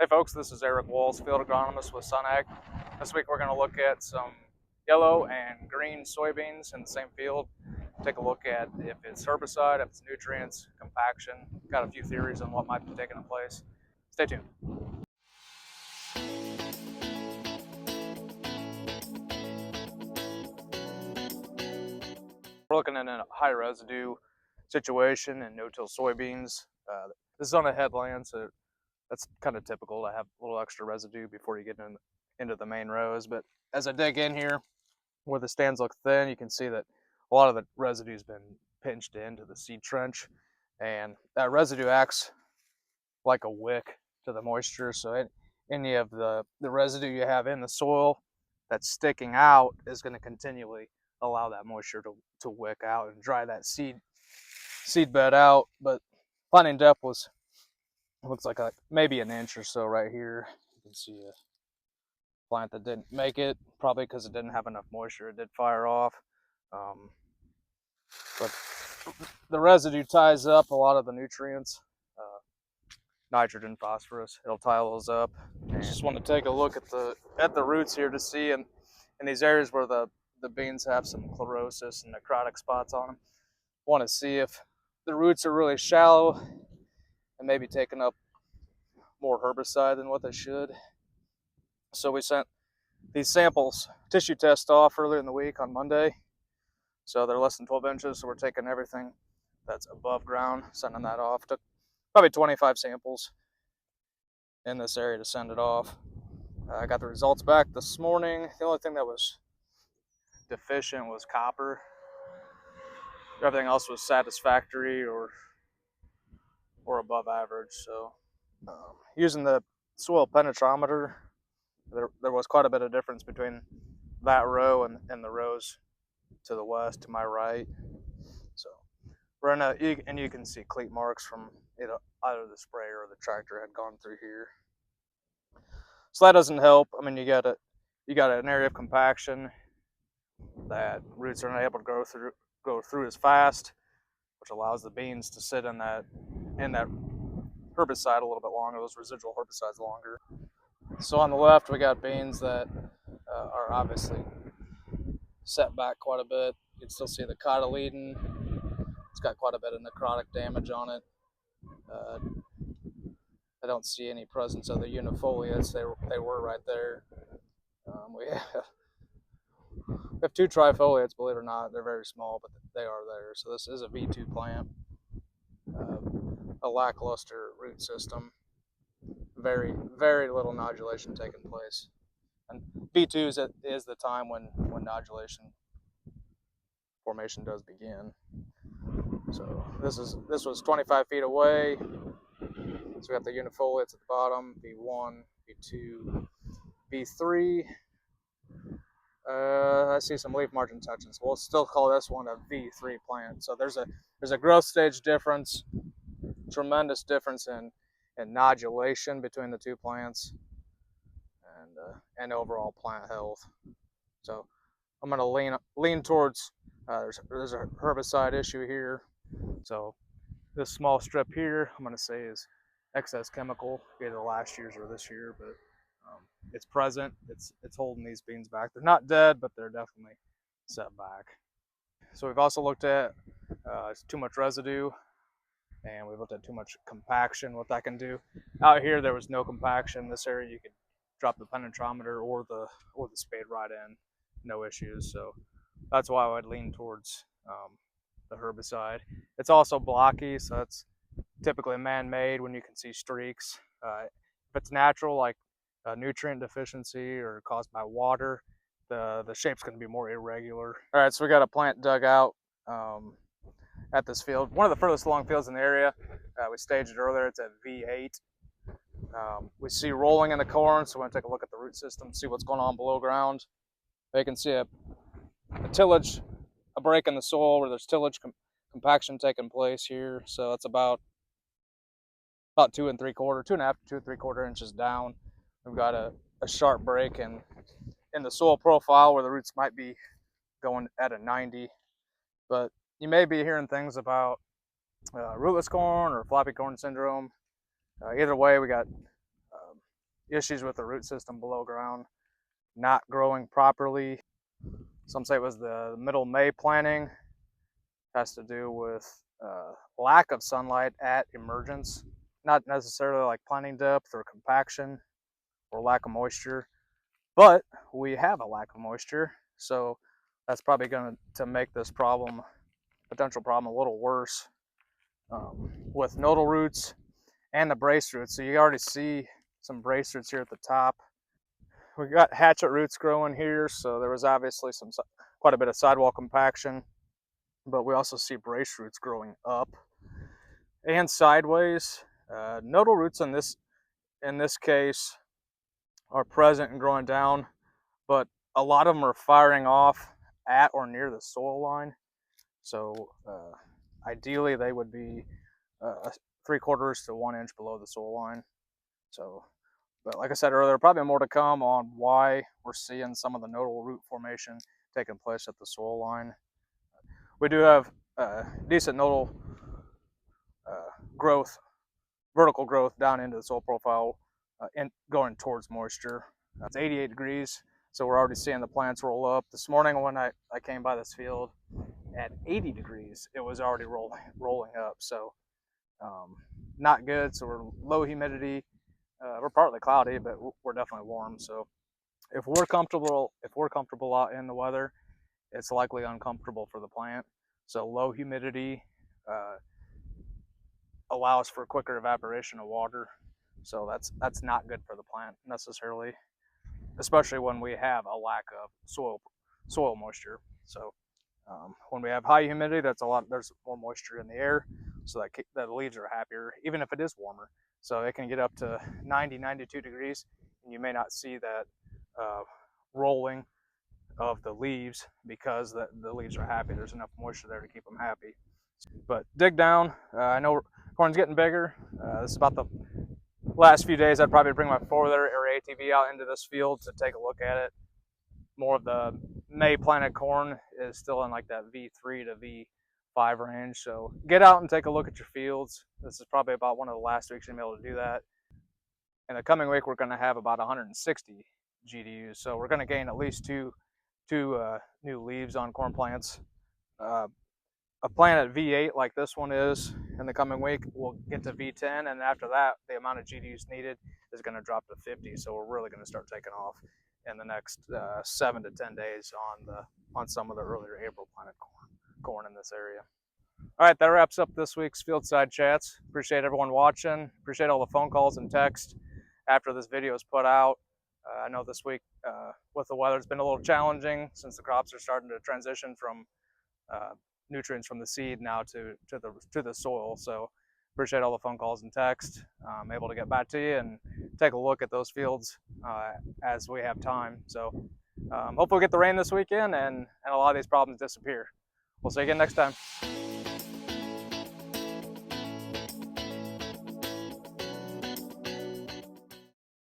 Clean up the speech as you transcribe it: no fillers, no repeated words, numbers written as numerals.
Hey folks, this is Eric Walls, field agronomist with SunAg. This week we're going to look at some yellow and green soybeans in the same field. Take a look at if it's herbicide, if it's nutrients, compaction. Got a few theories on what might be taking place. Stay tuned. We're looking at a high residue situation in no-till soybeans. This is on a headland, so that's kind of typical to have a little extra residue before you get into the main rows. But as I dig in here, where the stands look thin, you can see that a lot of the residue's been pinched into the seed trench, and that residue acts like a wick to the moisture. So any of the residue you have in the soil that's sticking out is going to continually allow that moisture to wick out and dry that seed bed out. But planting depth looks like maybe an inch or so right here. You can see a plant that didn't make it, probably because it didn't have enough moisture. It did fire off, but the residue ties up a lot of the nutrients, nitrogen, phosphorus. It'll tie those up. And just want to take a look at the roots here to see in these areas where the beans have some chlorosis and necrotic spots on them. Want to see if the roots are really shallow and maybe taking up more herbicide than what they should. So we sent these samples tissue test off earlier in the week on Monday. So they're less than 12 inches. So we're taking everything that's above ground, sending that off. Took probably 25 samples in this area to send it off. I got the results back this morning. The only thing that was deficient was copper. Everything else was satisfactory or above average. So using the soil penetrometer, there was quite a bit of difference between that row and the rows to the west, to my right. So we're in and you can see cleat marks from either the sprayer or the tractor had gone through here. So that doesn't help. I mean, you got an area of compaction that roots are not able to go through as fast, which allows the beans to sit in that herbicide a little bit longer, those residual herbicides longer. So on the left, we got beans that are obviously set back quite a bit. You can still see the cotyledon. It's got quite a bit of necrotic damage on it. I don't see any presence of the unifoliates. They were right there. We have two trifoliates, believe it or not. They're very small, but they are there. So this is a V2 plant. A lackluster root system. Very, very little nodulation taking place. And V2 is the time when nodulation formation does begin. So this was 25 feet away. So we got the unifoliates at the bottom, V1, V2, V3. I see some leaf margin touches. We'll still call this one a V3 plant. So there's a growth stage difference, tremendous difference in nodulation between the two plants, and overall plant health. So I'm going to lean towards there's a herbicide issue here. So this small strip here, I'm going to say is excess chemical, either last year's or this year, but it's present. It's holding these beans back. They're not dead, but they're definitely set back. So we've also looked at too much residue, and we've looked at too much compaction, what that can do. Out here, there was no compaction. This area, you could drop the penetrometer or the spade right in, no issues. So that's why I would lean towards the herbicide. It's also blocky, so it's typically man-made when you can see streaks. If it's natural, like nutrient deficiency or caused by water, the shape's going to be more irregular. All right, so we got a plant dug out at this field, one of the furthest along fields in the area. We staged it earlier. It's at V8. We see rolling in the corn, so we're going to take a look at the root system, see what's going on below ground. You can see a tillage, a break in the soil where there's tillage compaction taking place here. So it's about 2.75, 2.5 to 2.75 inches down. We've got a sharp break in the soil profile where the roots might be going at a 90. But you may be hearing things about rootless corn or floppy corn syndrome. Either way, we got issues with the root system below ground, not growing properly. Some say it was the middle May planting. Has to do with lack of sunlight at emergence, not necessarily like planting depth or compaction or lack of moisture, but we have a lack of moisture, so that's probably going to make this potential problem, a little worse with nodal roots and the brace roots. So you already see some brace roots here at the top. We got hatchet roots growing here, so there was obviously quite a bit of sidewall compaction, but we also see brace roots growing up and sideways. Nodal roots in this case are present and growing down, but a lot of them are firing off at or near the soil line. So ideally they would be 3/4 to 1 inch below the soil line. So, but like I said earlier, probably more to come on why we're seeing some of the nodal root formation taking place at the soil line. We do have decent nodal growth, vertical growth down into the soil profile, going towards moisture. It's 88 degrees, so we're already seeing the plants roll up. This morning when I came by this field at 80 degrees, it was already rolling up. So not good. So we're low humidity. We're partly cloudy, but we're definitely warm. So if we're comfortable out in the weather, it's likely uncomfortable for the plant. So low humidity allows for quicker evaporation of water. So that's not good for the plant necessarily, especially when we have a lack of soil moisture. So when we have high humidity, there's more moisture in the air, so that the leaves are happier, even if it is warmer. So it can get up to 90, 92 degrees, and you may not see that rolling of the leaves because the leaves are happy. There's enough moisture there to keep them happy. But dig down. I know corn's getting bigger. This is about the last few days. I'd probably bring my 4-wheeler or ATV out into this field to take a look at it. More of the May planted corn is still in like that V3 to V5 range. So get out and take a look at your fields. This is probably about one of the last weeks you're going to be able to do that. In the coming week, we're going to have about 160 GDUs. So we're going to gain at least two new leaves on corn plants. A plant at V8 like this one is in the coming week will get to V10, and after that the amount of GDUs needed is going to drop to 50. So we're really going to start taking off in the next 7 to 10 days on some of the earlier April planted corn in this area. All right, that wraps up this week's Fieldside Chats. Appreciate everyone watching. Appreciate all the phone calls and texts after this video is put out. I know this week with the weather it's been a little challenging since the crops are starting to transition from nutrients from the seed now to the soil. So appreciate all the phone calls and text. I'm able to get back to you and take a look at those fields as we have time. So hopefully we'll get the rain this weekend and a lot of these problems disappear. We'll see you again next time.